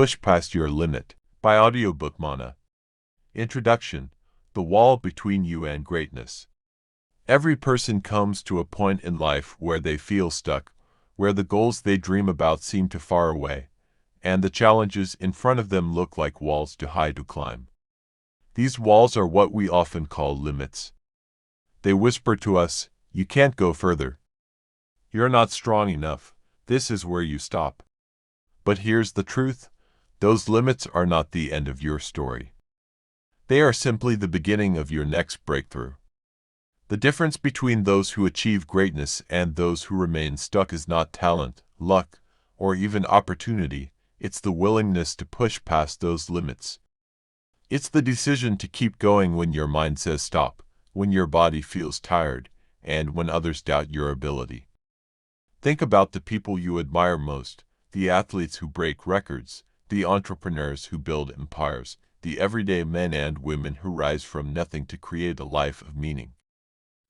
Push Past Your Limit by Audiobook Mana. Introduction: The Wall Between You and Greatness. Every person comes to a point in life where they feel stuck, where the goals they dream about seem too far away, and the challenges in front of them look like walls too high to climb. These walls are what we often call limits. They whisper to us, "You can't go further. You're not strong enough. This is where you stop." But here's the truth: those limits are not the end of your story. They are simply the beginning of your next breakthrough. The difference between those who achieve greatness and those who remain stuck is not talent, luck, or even opportunity. It's the willingness to push past those limits. It's the decision to keep going when your mind says stop, when your body feels tired, and when others doubt your ability. Think about the people you admire most: the athletes who break records, the entrepreneurs who build empires, the everyday men and women who rise from nothing to create a life of meaning.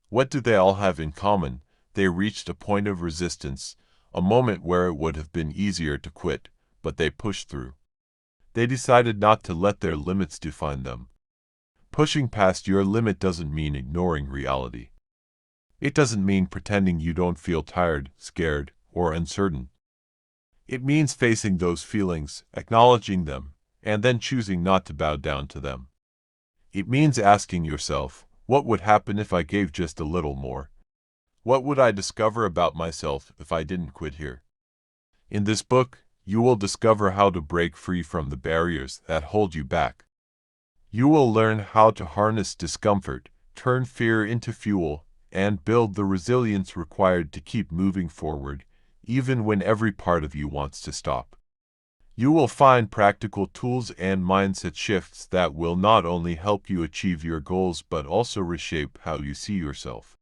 What do they all have in common? They reached a point of resistance, a moment where it would have been easier to quit, but they pushed through. They decided not to let their limits define them. Pushing past your limit doesn't mean ignoring reality. It doesn't mean pretending you don't feel tired, scared, or uncertain. It means facing those feelings, acknowledging them, and then choosing not to bow down to them. It means asking yourself, what would happen if I gave just a little more? What would I discover about myself if I didn't quit here? In this book, you will discover how to break free from the barriers that hold you back. You will learn how to harness discomfort, turn fear into fuel, and build the resilience required to keep moving forward, even when every part of you wants to stop. You will find practical tools and mindset shifts that will not only help you achieve your goals but also reshape how you see yourself.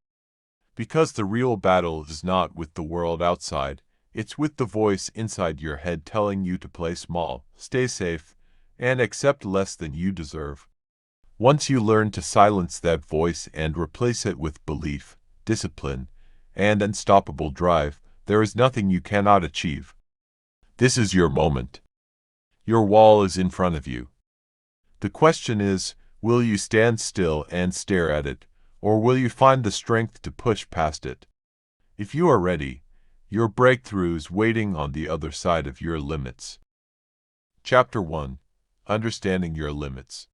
Because the real battle is not with the world outside, it's with the voice inside your head telling you to play small, stay safe, and accept less than you deserve. Once you learn to silence that voice and replace it with belief, discipline, and unstoppable drive, there is nothing you cannot achieve. This is your moment. Your wall is in front of you. The question is, will you stand still and stare at it, or will you find the strength to push past it? If you are ready, your breakthrough is waiting on the other side of your limits. Chapter 1: Understanding Your Limits.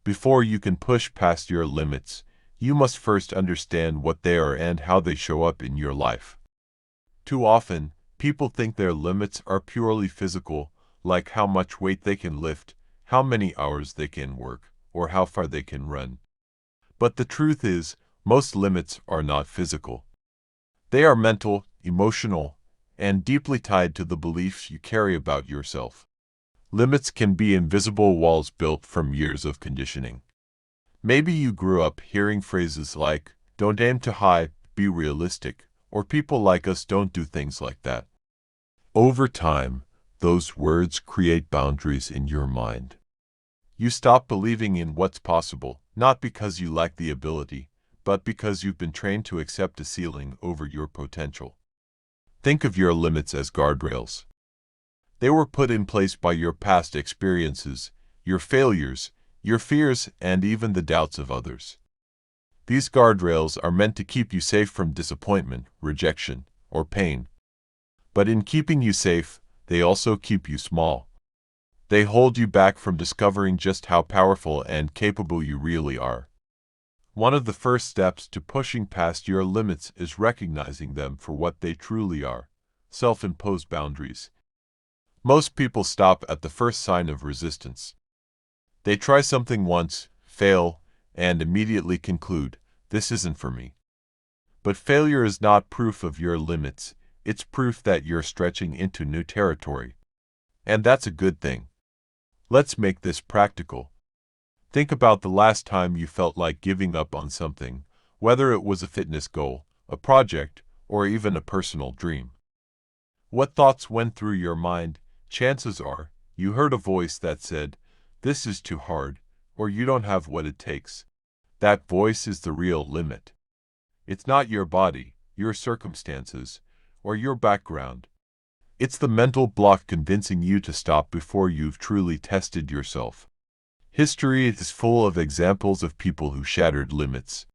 Before you can push past your limits, you must first understand what they are and how they show up in your life. Too often, people think their limits are purely physical, like how much weight they can lift, how many hours they can work, or how far they can run. But the truth is, most limits are not physical. They are mental, emotional, and deeply tied to the beliefs you carry about yourself. Limits can be invisible walls built from years of conditioning. Maybe you grew up hearing phrases like, "Don't aim too high, be realistic," or "People like us don't do things like that." Over time, those words create boundaries in your mind. You stop believing in what's possible, not because you lack the ability, but because you've been trained to accept a ceiling over your potential. Think of your limits as guardrails. They were put in place by your past experiences, your failures, your fears, and even the doubts of others. These guardrails are meant to keep you safe from disappointment, rejection, or pain. But in keeping you safe, they also keep you small. They hold you back from discovering just how powerful and capable you really are. One of the first steps to pushing past your limits is recognizing them for what they truly are: self-imposed boundaries. Most people stop at the first sign of resistance. They try something once, fail, and immediately conclude, "This isn't for me." But failure is not proof of your limits. It's proof that you're stretching into new territory. And that's a good thing. Let's make this practical. Think about the last time you felt like giving up on something, whether it was a fitness goal, a project, or even a personal dream. What thoughts went through your mind? Chances are, you heard a voice that said, "This is too hard," or "You don't have what it takes." That voice is the real limit. It's not your body, your circumstances, or your background. It's the mental block convincing you to stop before you've truly tested yourself. History is full of examples of people who shattered limits.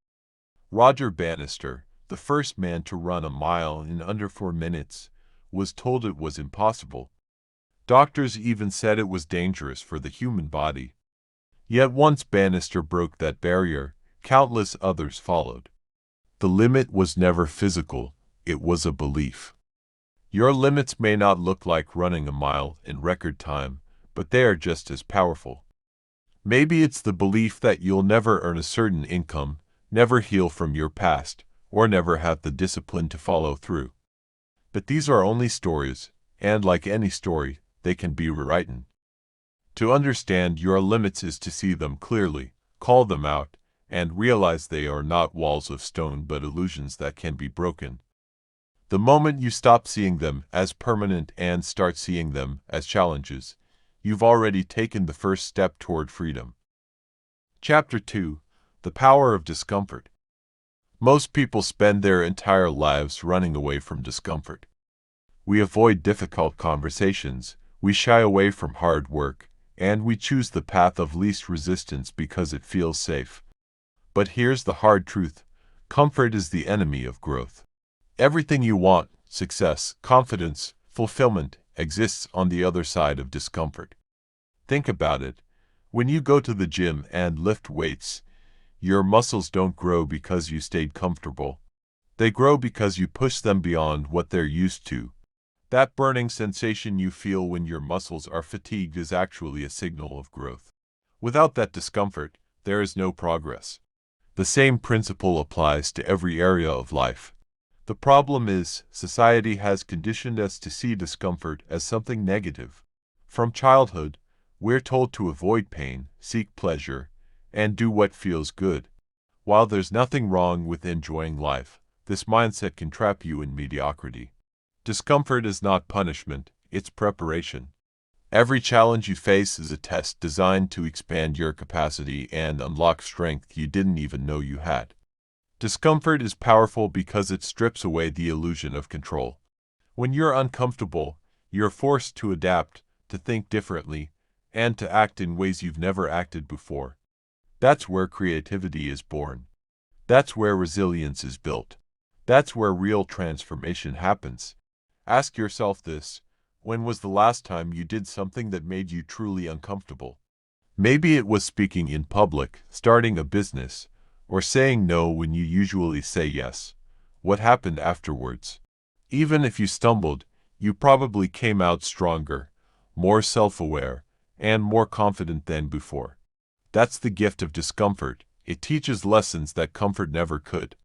Roger Bannister, the first man to run a mile in under 4 minutes, was told it was impossible. Doctors even said it was dangerous for the human body. Yet once Bannister broke that barrier, countless others followed. The limit was never physical, it was a belief. Your limits may not look like running a mile in record time, but they are just as powerful. Maybe it's the belief that you'll never earn a certain income, never heal from your past, or never have the discipline to follow through. But these are only stories, and like any story, they can be rewritten. To understand your limits is to see them clearly, call them out, and realize they are not walls of stone but illusions that can be broken. The moment you stop seeing them as permanent and start seeing them as challenges, you've already taken the first step toward freedom. Chapter 2: The Power of Discomfort. Most people spend their entire lives running away from discomfort. We avoid difficult conversations, we shy away from hard work, and we choose the path of least resistance because it feels safe. But here's the hard truth: comfort is the enemy of growth. Everything you want, success, confidence, fulfillment, exists on the other side of discomfort. Think about it. When you go to the gym and lift weights, your muscles don't grow because you stayed comfortable. They grow because you push them beyond what they're used to. That burning sensation you feel when your muscles are fatigued is actually a signal of growth. Without that discomfort, there is no progress. The same principle applies to every area of life. The problem is, society has conditioned us to see discomfort as something negative. From childhood, we're told to avoid pain, seek pleasure, and do what feels good. While there's nothing wrong with enjoying life, this mindset can trap you in mediocrity. Discomfort is not punishment, it's preparation. Every challenge you face is a test designed to expand your capacity and unlock strength you didn't even know you had. Discomfort is powerful because it strips away the illusion of control. When you're uncomfortable, you're forced to adapt, to think differently, and to act in ways you've never acted before. That's where creativity is born. That's where resilience is built. That's where real transformation happens. Ask yourself this: when was the last time you did something that made you truly uncomfortable? Maybe it was speaking in public, starting a business, or saying no when you usually say yes. What happened afterwards? Even if you stumbled, you probably came out stronger, more self-aware, and more confident than before. That's the gift of discomfort. It teaches lessons that comfort never could.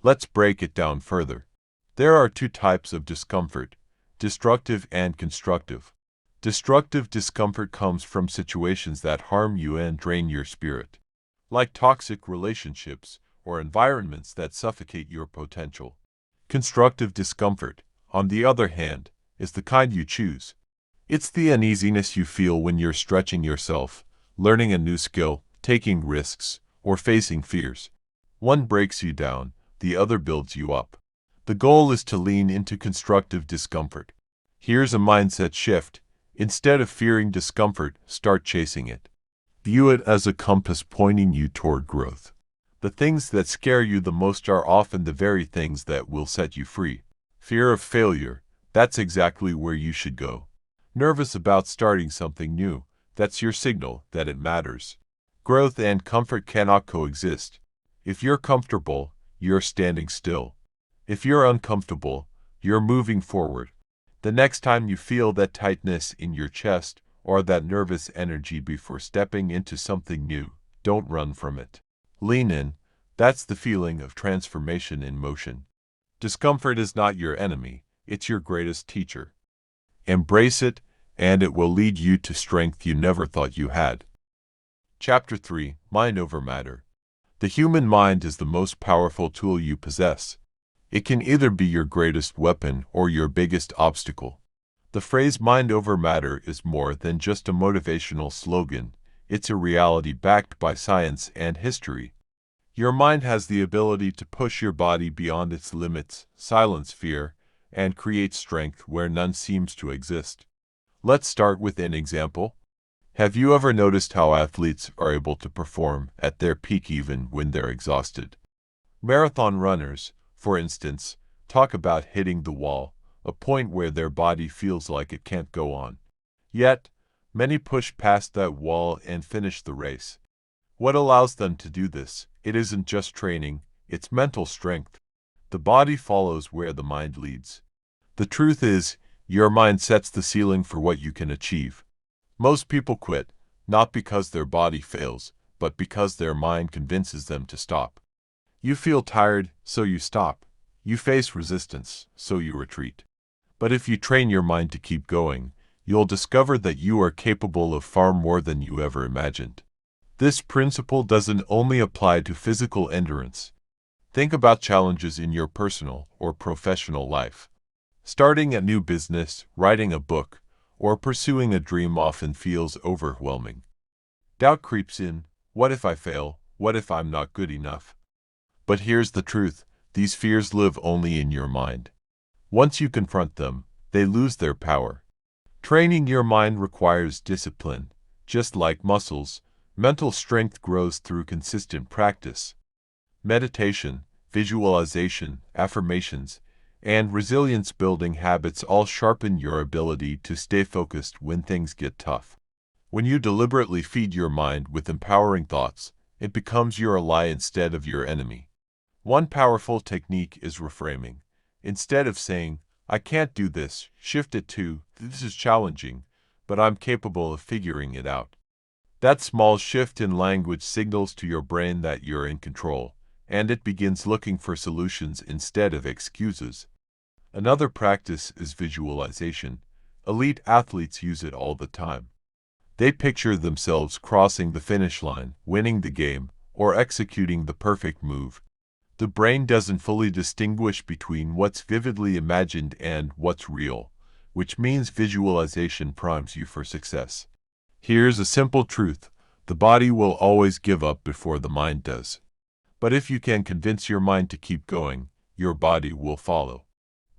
Let's break it down further. There are two types of discomfort: destructive and constructive. Destructive discomfort comes from situations that harm you and drain your spirit, like toxic relationships or environments that suffocate your potential. Constructive discomfort, on the other hand, is the kind you choose. It's the uneasiness you feel when you're stretching yourself, learning a new skill, taking risks, or facing fears. One breaks you down, the other builds you up. The goal is to lean into constructive discomfort. Here's a mindset shift: instead of fearing discomfort, start chasing it. View it as a compass pointing you toward growth. The things that scare you the most are often the very things that will set you free. Fear of failure, that's exactly where you should go. Nervous about starting something new, that's your signal that it matters. Growth and comfort cannot coexist. If you're comfortable, you're standing still. If you're uncomfortable, you're moving forward. The next time you feel that tightness in your chest or that nervous energy before stepping into something new, don't run from it. Lean in. That's the feeling of transformation in motion. Discomfort is not your enemy, it's your greatest teacher. Embrace it, and it will lead you to strength you never thought you had. Chapter 3: Mind over Matter. The human mind is the most powerful tool you possess. It can either be your greatest weapon or your biggest obstacle. The phrase mind over matter is more than just a motivational slogan. It's a reality backed by science and history. Your mind has the ability to push your body beyond its limits, silence fear, and create strength where none seems to exist. Let's start with an example. Have you ever noticed how athletes are able to perform at their peak even when they're exhausted? Marathon runners, for instance, talk about hitting the wall, a point where their body feels like it can't go on. Yet, many push past that wall and finish the race. What allows them to do this? It isn't just training, it's mental strength. The body follows where the mind leads. The truth is, your mind sets the ceiling for what you can achieve. Most people quit, not because their body fails, but because their mind convinces them to stop. You feel tired, so you stop. You face resistance, so you retreat. But if you train your mind to keep going, you'll discover that you are capable of far more than you ever imagined. This principle doesn't only apply to physical endurance. Think about challenges in your personal or professional life. Starting a new business, writing a book, or pursuing a dream often feels overwhelming. Doubt creeps in. What if I fail? What if I'm not good enough? But here's the truth. These fears live only in your mind. Once you confront them, they lose their power. Training your mind requires discipline. Just like muscles, mental strength grows through consistent practice. Meditation, visualization, affirmations, and resilience-building habits all sharpen your ability to stay focused when things get tough. When you deliberately feed your mind with empowering thoughts, it becomes your ally instead of your enemy. One powerful technique is reframing. Instead of saying, "I can't do this," shift it to, "This is challenging, but I'm capable of figuring it out." That small shift in language signals to your brain that you're in control, and it begins looking for solutions instead of excuses. Another practice is visualization. Elite athletes use it all the time. They picture themselves crossing the finish line, winning the game, or executing the perfect move. The brain doesn't fully distinguish between what's vividly imagined and what's real, which means visualization primes you for success. Here's a simple truth. The body will always give up before the mind does. But if you can convince your mind to keep going, your body will follow.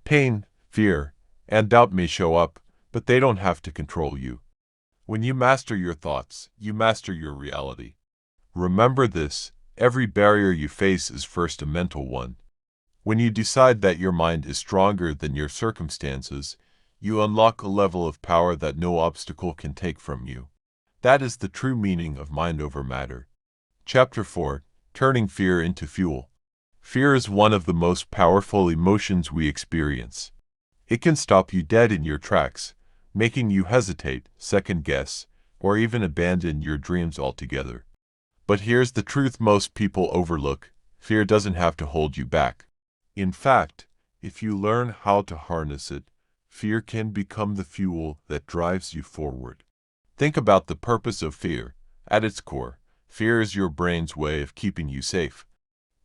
Pain, fear, and doubt may show up, but they don't have to control you. When you master your thoughts, you master your reality. Remember this, every barrier you face is first a mental one. When you decide that your mind is stronger than your circumstances, you unlock a level of power that no obstacle can take from you. That is the true meaning of mind over matter. Chapter 4. Turning Fear into Fuel. Fear is one of the most powerful emotions we experience. It can stop you dead in your tracks, making you hesitate, second-guess, or even abandon your dreams altogether. But here's the truth most people overlook. Fear doesn't have to hold you back. In fact, if you learn how to harness it, fear can become the fuel that drives you forward. Think about the purpose of fear. At its core, fear is your brain's way of keeping you safe.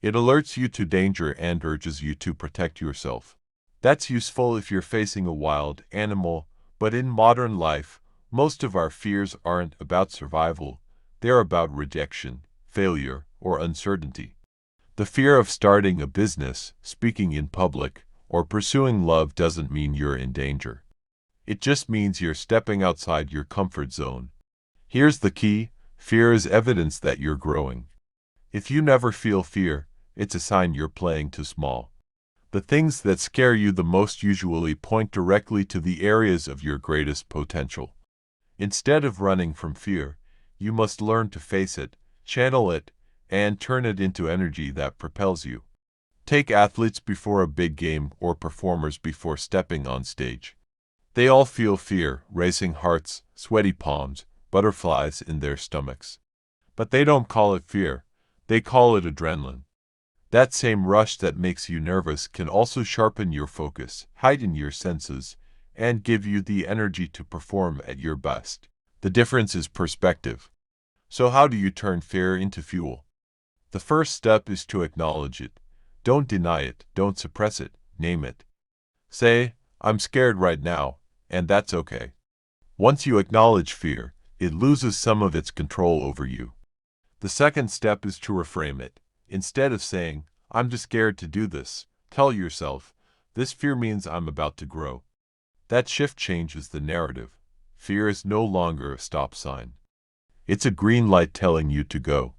It alerts you to danger and urges you to protect yourself. That's useful if you're facing a wild animal, but in modern life, most of our fears aren't about survival. They're about rejection, failure, or uncertainty. The fear of starting a business, speaking in public, or pursuing love doesn't mean you're in danger. It just means you're stepping outside your comfort zone. Here's the key: fear is evidence that you're growing. If you never feel fear, it's a sign you're playing too small. The things that scare you the most usually point directly to the areas of your greatest potential. Instead of running from fear, you must learn to face it, channel it, and turn it into energy that propels you. Take athletes before a big game or performers before stepping on stage. They all feel fear, racing hearts, sweaty palms, butterflies in their stomachs. But they don't call it fear. They call it adrenaline. That same rush that makes you nervous can also sharpen your focus, heighten your senses, and give you the energy to perform at your best. The difference is perspective. So how do you turn fear into fuel? The first step is to acknowledge it. Don't deny it, don't suppress it, name it. Say, "I'm scared right now," and that's okay. Once you acknowledge fear, it loses some of its control over you. The second step is to reframe it. Instead of saying, "I'm just scared to do this," tell yourself, This fear means I'm about to grow. That shift changes the narrative. Fear is no longer a stop sign. It's a green light telling you to go.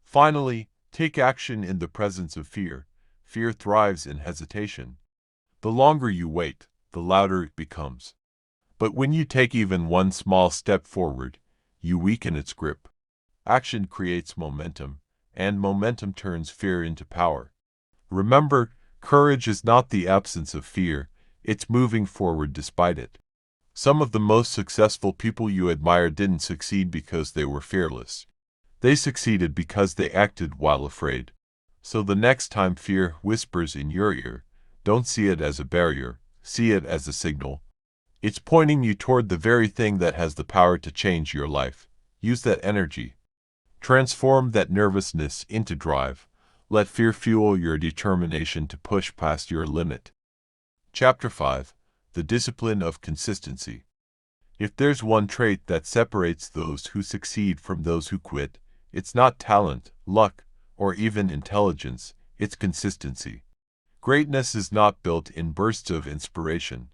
Finally, take action in the presence of fear. Fear thrives in hesitation. The longer you wait, the louder it becomes. But when you take even one small step forward, you weaken its grip. Action creates momentum, and momentum turns fear into power. Remember, courage is not the absence of fear, it's moving forward despite it. Some of the most successful people you admire didn't succeed because they were fearless. They succeeded because they acted while afraid. So the next time fear whispers in your ear, don't see it as a barrier, see it as a signal. It's pointing you toward the very thing that has the power to change your life. Use that energy. Transform that nervousness into drive. Let fear fuel your determination to push past your limit. Chapter 5. The Discipline of Consistency. If there's one trait that separates those who succeed from those who quit, it's not talent, luck, or even intelligence, it's consistency. Greatness is not built in bursts of inspiration.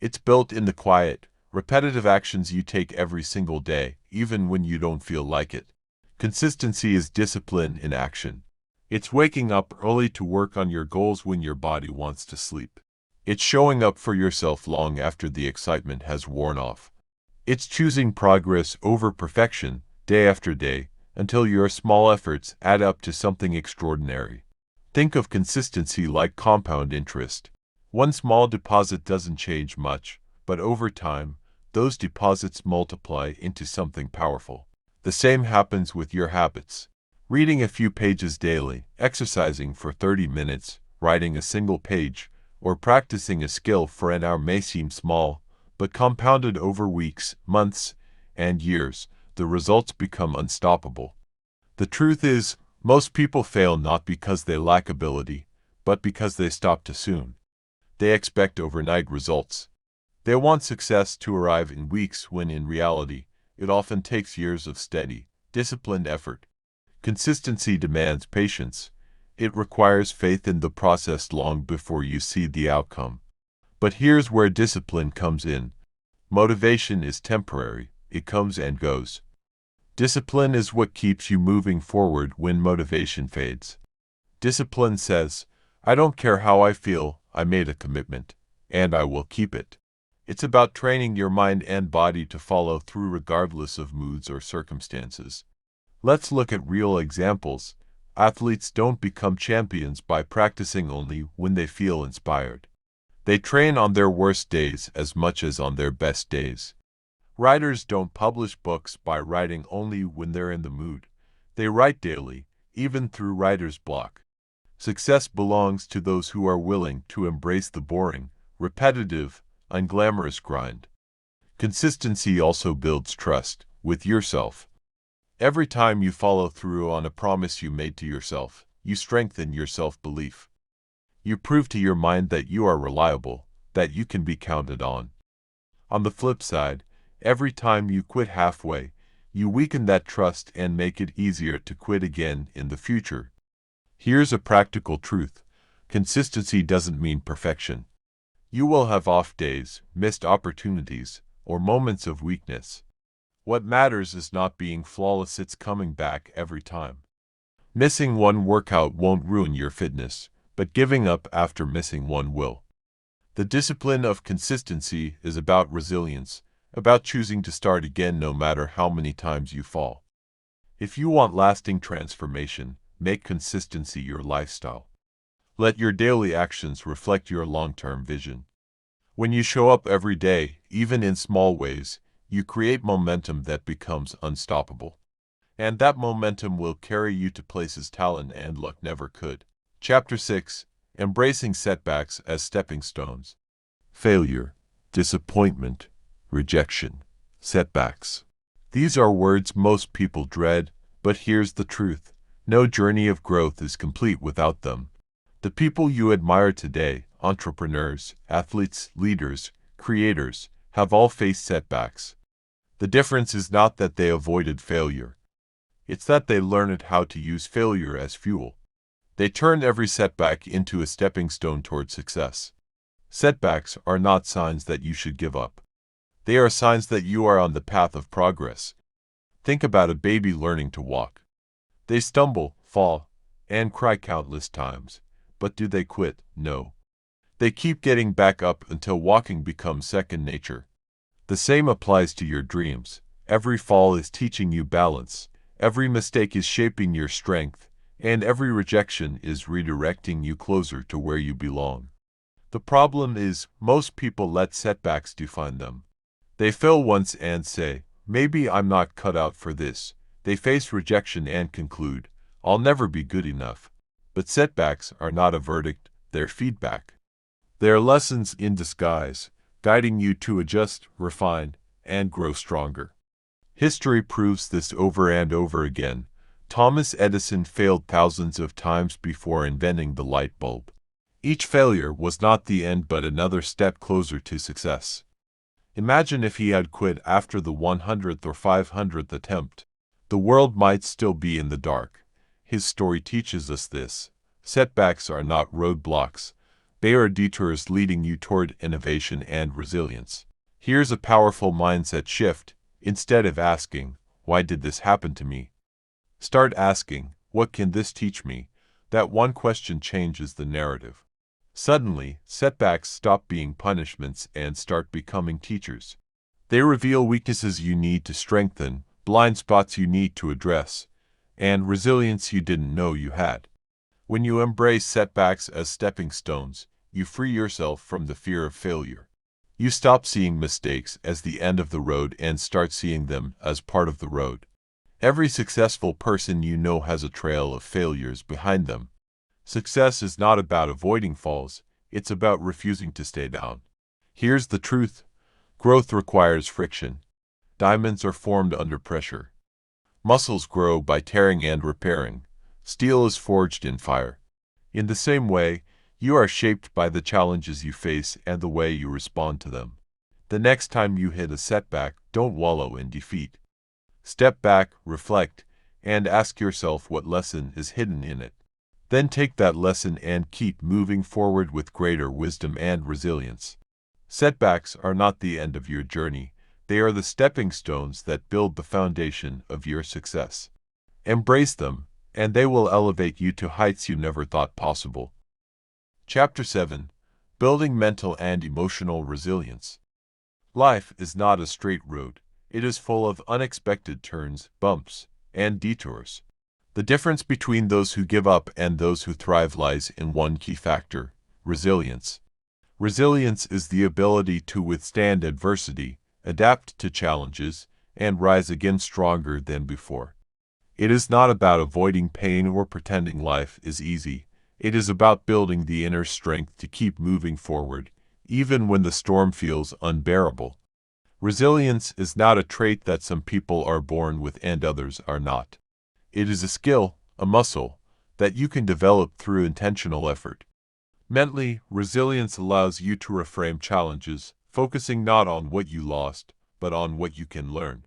It's built in the quiet, repetitive actions you take every single day, even when you don't feel like it. Consistency is discipline in action. It's waking up early to work on your goals when your body wants to sleep. It's showing up for yourself long after the excitement has worn off. It's choosing progress over perfection, day after day, until your small efforts add up to something extraordinary. Think of consistency like compound interest. One small deposit doesn't change much, but over time, those deposits multiply into something powerful. The same happens with your habits. Reading a few pages daily, exercising for 30 minutes, writing a single page, or practicing a skill for an hour may seem small, but compounded over weeks, months, and years, the results become unstoppable. The truth is, most people fail not because they lack ability, but because they stop too soon. They expect overnight results. They want success to arrive in weeks when in reality, it often takes years of steady, disciplined effort. Consistency demands patience. It requires faith in the process long before you see the outcome. But here's where discipline comes in. Motivation is temporary. It comes and goes. Discipline is what keeps you moving forward when motivation fades. Discipline says, I don't care how I feel, I made a commitment, and I will keep it. It's about training your mind and body to follow through regardless of moods or circumstances. Let's look at real examples. Athletes don't become champions by practicing only when they feel inspired. They train on their worst days as much as on their best days. Writers don't publish books by writing only when they're in the mood. They write daily, even through writer's block. Success belongs to those who are willing to embrace the boring, repetitive, unglamorous grind. Consistency also builds trust with yourself. Every time you follow through on a promise you made to yourself, you strengthen your self-belief. You prove to your mind that you are reliable, that you can be counted on. On the flip side, every time you quit halfway, you weaken that trust and make it easier to quit again in the future. Here's a practical truth. Consistency doesn't mean perfection. You will have off days, missed opportunities, or moments of weakness. What matters is not being flawless, it's coming back every time. Missing one workout won't ruin your fitness, but giving up after missing one will. The discipline of consistency is about resilience, about choosing to start again no matter how many times you fall. If you want lasting transformation, make consistency your lifestyle. Let your daily actions reflect your long-term vision. When you show up every day, even in small ways, you create momentum that becomes unstoppable. And that momentum will carry you to places talent and luck never could. Chapter 6. Embracing setbacks as stepping stones. Failure, disappointment, rejection, setbacks. These are words most people dread, but here's the truth. No journey of growth is complete without them. The people you admire today, entrepreneurs, athletes, leaders, creators, have all faced setbacks. The difference is not that they avoided failure. It's that they learned how to use failure as fuel. They turned every setback into a stepping stone toward success. Setbacks are not signs that you should give up. They are signs that you are on the path of progress. Think about a baby learning to walk. They stumble, fall, and cry countless times. But do they quit? No. They keep getting back up until walking becomes second nature. The same applies to your dreams. Every fall is teaching you balance. Every mistake is shaping your strength, and every rejection is redirecting you closer to where you belong. The problem is, most people let setbacks define them. They fail once and say, maybe I'm not cut out for this. They face rejection and conclude, I'll never be good enough. But setbacks are not a verdict, they're feedback. They are lessons in disguise, guiding you to adjust, refine, and grow stronger. History proves this over and over again. Thomas Edison failed thousands of times before inventing the light bulb. Each failure was not the end but another step closer to success. Imagine if he had quit after the 100th or 500th attempt. The world might still be in the dark. His story teaches us this. Setbacks are not roadblocks. They are detours leading you toward innovation and resilience. Here's a powerful mindset shift. Instead of asking, why did this happen to me? Start asking, what can this teach me? That one question changes the narrative. Suddenly, setbacks stop being punishments and start becoming teachers. They reveal weaknesses you need to strengthen, blind spots you need to address, and resilience you didn't know you had. When you embrace setbacks as stepping stones, you free yourself from the fear of failure. You stop seeing mistakes as the end of the road and start seeing them as part of the road. Every successful person you know has a trail of failures behind them. Success is not about avoiding falls, it's about refusing to stay down. Here's the truth. Growth requires friction. Diamonds are formed under pressure. Muscles grow by tearing and repairing. Steel is forged in fire. In the same way, you are shaped by the challenges you face and the way you respond to them. The next time you hit a setback, don't wallow in defeat. Step back, reflect, and ask yourself what lesson is hidden in it. Then take that lesson and keep moving forward with greater wisdom and resilience. Setbacks are not the end of your journey. They are the stepping stones that build the foundation of your success. Embrace them, and they will elevate you to heights you never thought possible. Chapter 7. Building Mental and Emotional Resilience. Life is not a straight road. It is full of unexpected turns, bumps, and detours. The difference between those who give up and those who thrive lies in one key factor: resilience. Resilience is the ability to withstand adversity, adapt to challenges, and rise again stronger than before. It is not about avoiding pain or pretending life is easy. It is about building the inner strength to keep moving forward, even when the storm feels unbearable. Resilience is not a trait that some people are born with and others are not. It is a skill, a muscle, that you can develop through intentional effort. Mentally, resilience allows you to reframe challenges, focusing not on what you lost, but on what you can learn.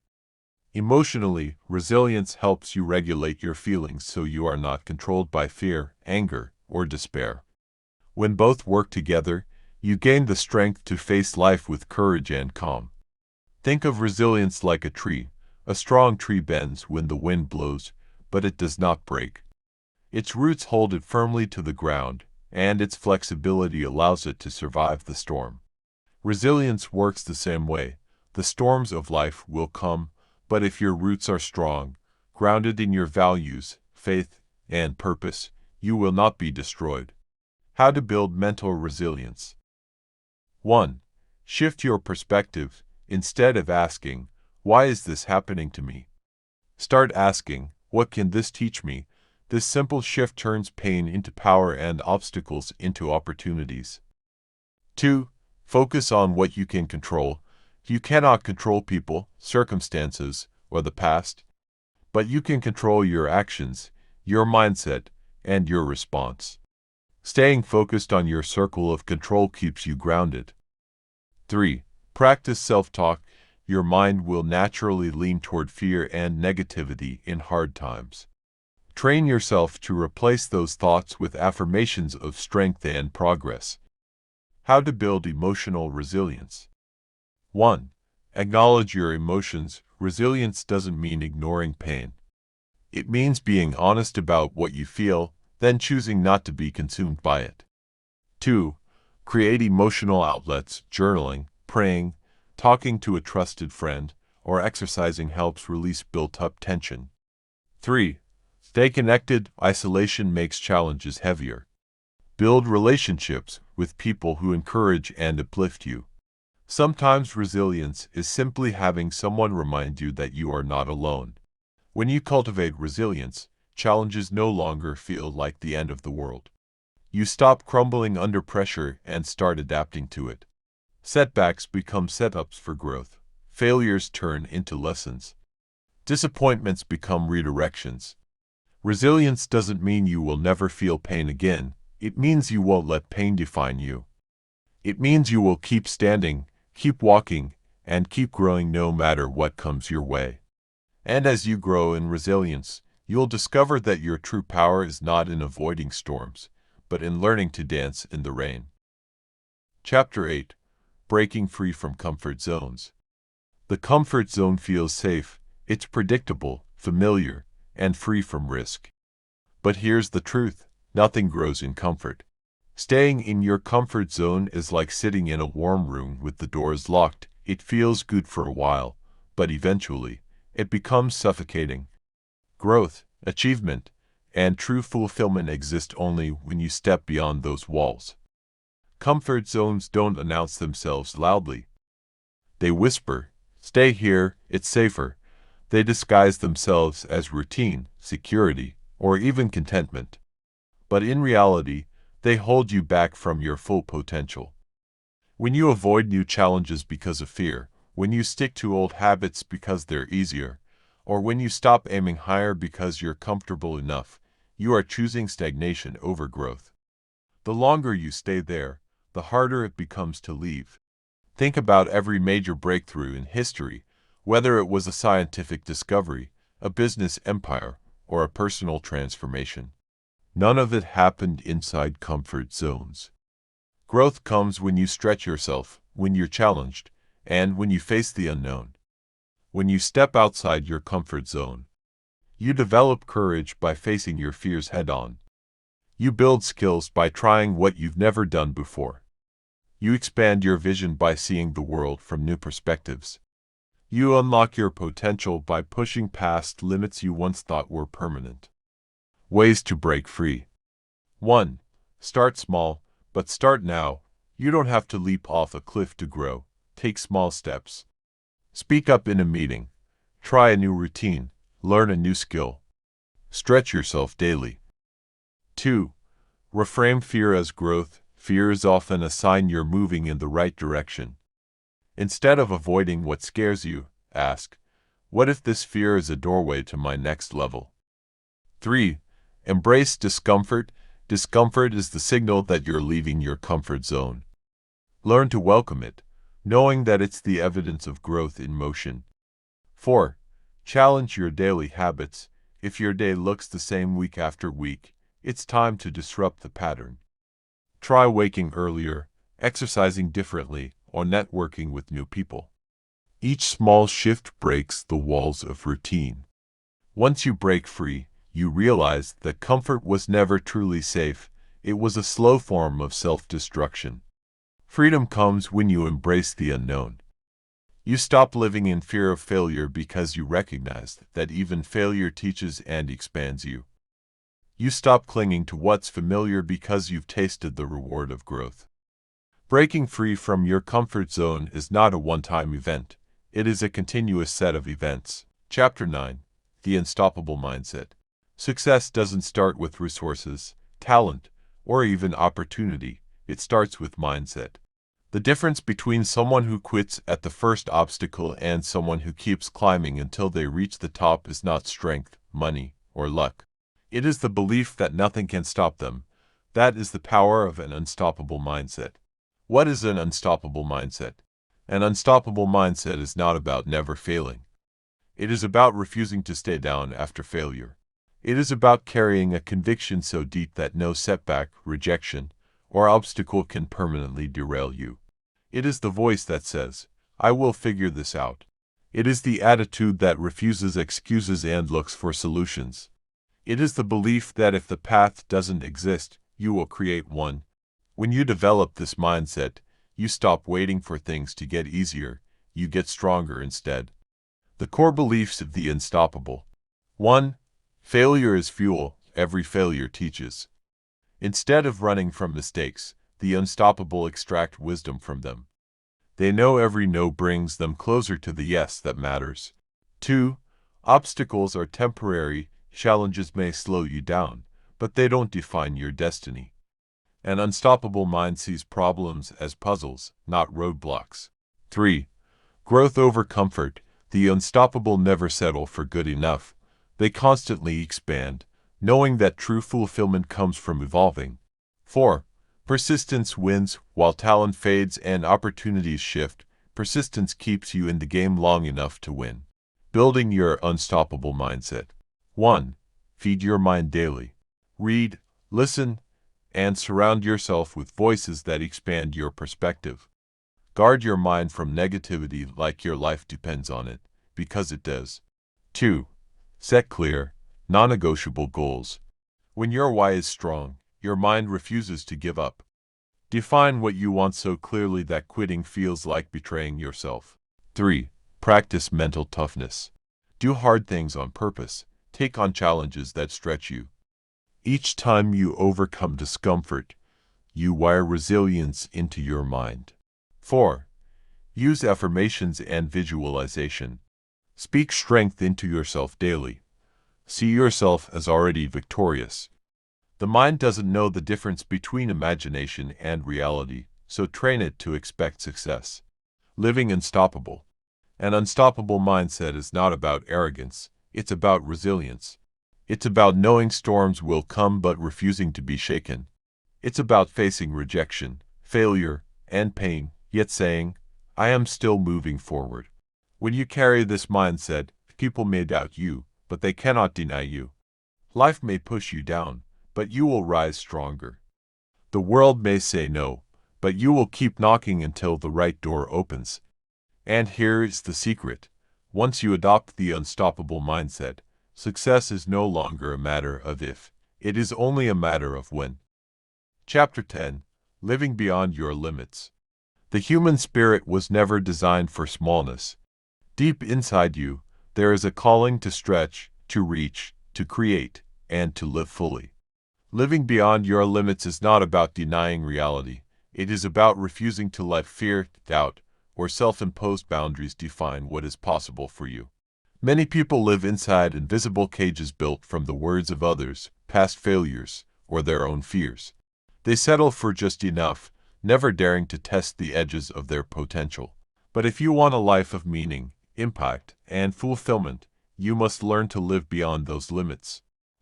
Emotionally, resilience helps you regulate your feelings so you are not controlled by fear, anger, or despair. When both work together, you gain the strength to face life with courage and calm. Think of resilience like a tree. A strong tree bends when the wind blows, but it does not break. Its roots hold it firmly to the ground, and its flexibility allows it to survive the storm. Resilience works the same way. The storms of life will come, but if your roots are strong, grounded in your values, faith, and purpose, you will not be destroyed. How to build mental resilience. 1. Shift your perspective. Instead of asking, why is this happening to me? Start asking, what can this teach me? This simple shift turns pain into power and obstacles into opportunities. 2. Focus on what you can control. You cannot control people, circumstances, or the past, but you can control your actions, your mindset, and your response. Staying focused on your circle of control keeps you grounded. 3. Practice self-talk. Your mind will naturally lean toward fear and negativity in hard times. Train yourself to replace those thoughts with affirmations of strength and progress. How to build emotional resilience. 1. Acknowledge your emotions. Resilience doesn't mean ignoring pain. It means being honest about what you feel, then choosing not to be consumed by it. 2. Create emotional outlets. Journaling, praying, talking to a trusted friend, or exercising helps release built-up tension. 3. Stay connected. Isolation makes challenges heavier. Build relationships with people who encourage and uplift you. Sometimes resilience is simply having someone remind you that you are not alone. When you cultivate resilience, challenges no longer feel like the end of the world. You stop crumbling under pressure and start adapting to it. Setbacks become setups for growth. Failures turn into lessons. Disappointments become redirections. Resilience doesn't mean you will never feel pain again. It means you won't let pain define you. It means you will keep standing, keep walking, and keep growing no matter what comes your way. And as you grow in resilience, you'll discover that your true power is not in avoiding storms, but in learning to dance in the rain. Chapter 8. Breaking free from comfort zones. The comfort zone feels safe, it's predictable, familiar, and free from risk. But here's the truth. Nothing grows in comfort. Staying in your comfort zone is like sitting in a warm room with the doors locked. It feels good for a while, but eventually, it becomes suffocating. Growth, achievement, and true fulfillment exist only when you step beyond those walls. Comfort zones don't announce themselves loudly. They whisper, "Stay here, it's safer." They disguise themselves as routine, security, or even contentment. But in reality, they hold you back from your full potential. When you avoid new challenges because of fear, when you stick to old habits because they're easier, or when you stop aiming higher because you're comfortable enough, you are choosing stagnation over growth. The longer you stay there, the harder it becomes to leave. Think about every major breakthrough in history, whether it was a scientific discovery, a business empire, or a personal transformation. None of it happened inside comfort zones. Growth comes when you stretch yourself, when you're challenged, and when you face the unknown. When you step outside your comfort zone, you develop courage by facing your fears head-on. You build skills by trying what you've never done before. You expand your vision by seeing the world from new perspectives. You unlock your potential by pushing past limits you once thought were permanent. Ways to break free. 1. Start small, but start now. You don't have to leap off a cliff to grow. Take small steps. Speak up in a meeting. Try a new routine. Learn a new skill. Stretch yourself daily. 2. Reframe fear as growth. Fear is often a sign you're moving in the right direction. Instead of avoiding what scares you, ask, what if this fear is a doorway to my next level? 3. Embrace discomfort. Discomfort is the signal that you're leaving your comfort zone. Learn to welcome it, knowing that it's the evidence of growth in motion. 4. Challenge your daily habits. If your day looks the same week after week, it's time to disrupt the pattern. Try waking earlier, exercising differently, or networking with new people. Each small shift breaks the walls of routine. Once you break free, you realize that comfort was never truly safe. It was a slow form of self-destruction. Freedom comes when you embrace the unknown. You stop living in fear of failure because you recognize that even failure teaches and expands you. You stop clinging to what's familiar because you've tasted the reward of growth. Breaking free from your comfort zone is not a one-time event. It is a continuous set of events. Chapter 9. The Unstoppable Mindset. Success doesn't start with resources, talent, or even opportunity. It starts with mindset. The difference between someone who quits at the first obstacle and someone who keeps climbing until they reach the top is not strength, money, or luck. It is the belief that nothing can stop them. That is the power of an unstoppable mindset. What is an unstoppable mindset? An unstoppable mindset is not about never failing. It is about refusing to stay down after failure. It is about carrying a conviction so deep that no setback, rejection, or obstacle can permanently derail you. It is the voice that says, "I will figure this out." It is the attitude that refuses excuses and looks for solutions. It is the belief that if the path doesn't exist, you will create one. When you develop this mindset, you stop waiting for things to get easier, you get stronger instead. The core beliefs of the unstoppable. 1. Failure is fuel. Every failure teaches. Instead of running from mistakes, the unstoppable extract wisdom from them. They know every no brings them closer to the yes that matters. 2. Obstacles are temporary. Challenges may slow you down, but they don't define your destiny. An unstoppable mind sees problems as puzzles, not roadblocks. 3. Growth over comfort. The unstoppable never settle for good enough. They constantly expand, knowing that true fulfillment comes from evolving. 4. Persistence wins. While talent fades and opportunities shift, persistence keeps you in the game long enough to win. Building your unstoppable mindset. 1. Feed your mind daily. Read, listen, and surround yourself with voices that expand your perspective. Guard your mind from negativity like your life depends on it, because it does. 2. Set clear, non-negotiable goals. When your why is strong, your mind refuses to give up. Define what you want so clearly that quitting feels like betraying yourself. 3. Practice mental toughness. Do hard things on purpose. Take on challenges that stretch you. Each time you overcome discomfort, you wire resilience into your mind. 4. Use affirmations and visualization. Speak strength into yourself daily. See yourself as already victorious. The mind doesn't know the difference between imagination and reality, so train it to expect success. Living unstoppable. An unstoppable mindset is not about arrogance, it's about resilience. It's about knowing storms will come but refusing to be shaken. It's about facing rejection, failure, and pain, yet saying, "I am still moving forward." When you carry this mindset, people may doubt you, but they cannot deny you. Life may push you down, but you will rise stronger. The world may say no, but you will keep knocking until the right door opens. And here is the secret. Once you adopt the unstoppable mindset, success is no longer a matter of if, it is only a matter of when. Chapter 10. Living Beyond Your Limits. The human spirit was never designed for smallness. Deep inside you, there is a calling to stretch, to reach, to create, and to live fully. Living beyond your limits is not about denying reality. It is about refusing to let fear, doubt, or self-imposed boundaries define what is possible for you. Many people live inside invisible cages built from the words of others, past failures, or their own fears. They settle for just enough, never daring to test the edges of their potential. But if you want a life of meaning, impact, and fulfillment, you must learn to live beyond those limits.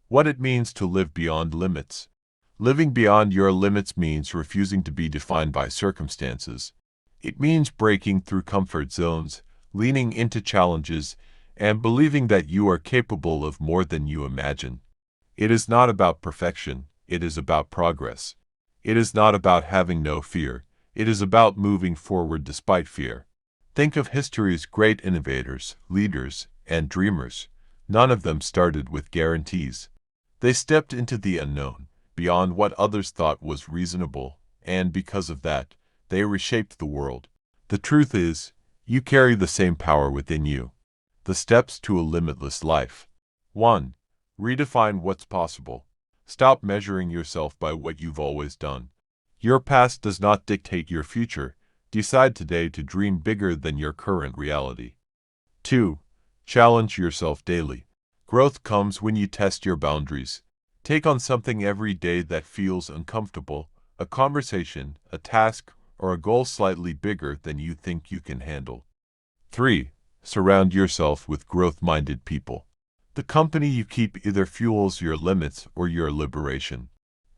What it means to live beyond limits. Living beyond your limits means refusing to be defined by circumstances. It means breaking through comfort zones, leaning into challenges, and believing that you are capable of more than you imagine. It is not about perfection, it is about progress. It is not about having no fear, it is about moving forward despite fear. Think of history's great innovators, leaders, and dreamers. None of them started with guarantees. They stepped into the unknown, beyond what others thought was reasonable, and because of that, they reshaped the world. The truth is, you carry the same power within you. The steps to a limitless life. 1. Redefine what's possible. Stop measuring yourself by what you've always done. Your past does not dictate your future. Decide today to dream bigger than your current reality. 2. Challenge yourself daily. Growth comes when you test your boundaries. Take on something every day that feels uncomfortable, a conversation, a task, or a goal slightly bigger than you think you can handle. 3. Surround yourself with growth-minded people. The company you keep either fuels your limits or your liberation.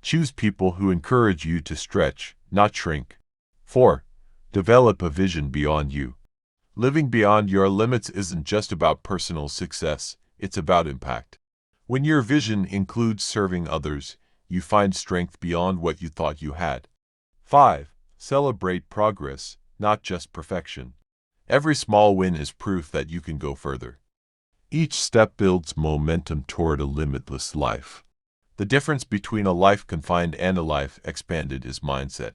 Choose people who encourage you to stretch, not shrink. 4. Develop a vision beyond you. Living beyond your limits isn't just about personal success, it's about impact. When your vision includes serving others, you find strength beyond what you thought you had. 5. Celebrate progress, not just perfection. Every small win is proof that you can go further. Each step builds momentum toward a limitless life. The difference between a life confined and a life expanded is mindset.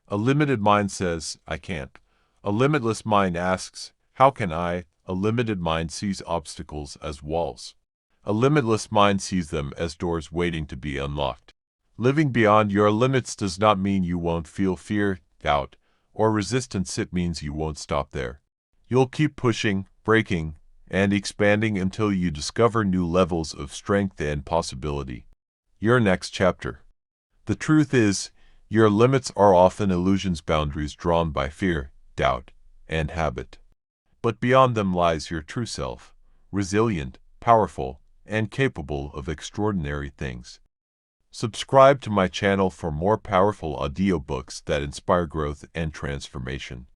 A limited mind says, I can't. A limitless mind asks, how can I? A limited mind sees obstacles as walls. A limitless mind sees them as doors waiting to be unlocked. Living beyond your limits does not mean you won't feel fear, doubt, or resistance. It means you won't stop there. You'll keep pushing, breaking, and expanding until you discover new levels of strength and possibility. Your next chapter. The truth is, your limits are often illusions, boundaries drawn by fear, doubt, and habit. But beyond them lies your true self, resilient, powerful, and capable of extraordinary things. Subscribe to my channel for more powerful audiobooks that inspire growth and transformation.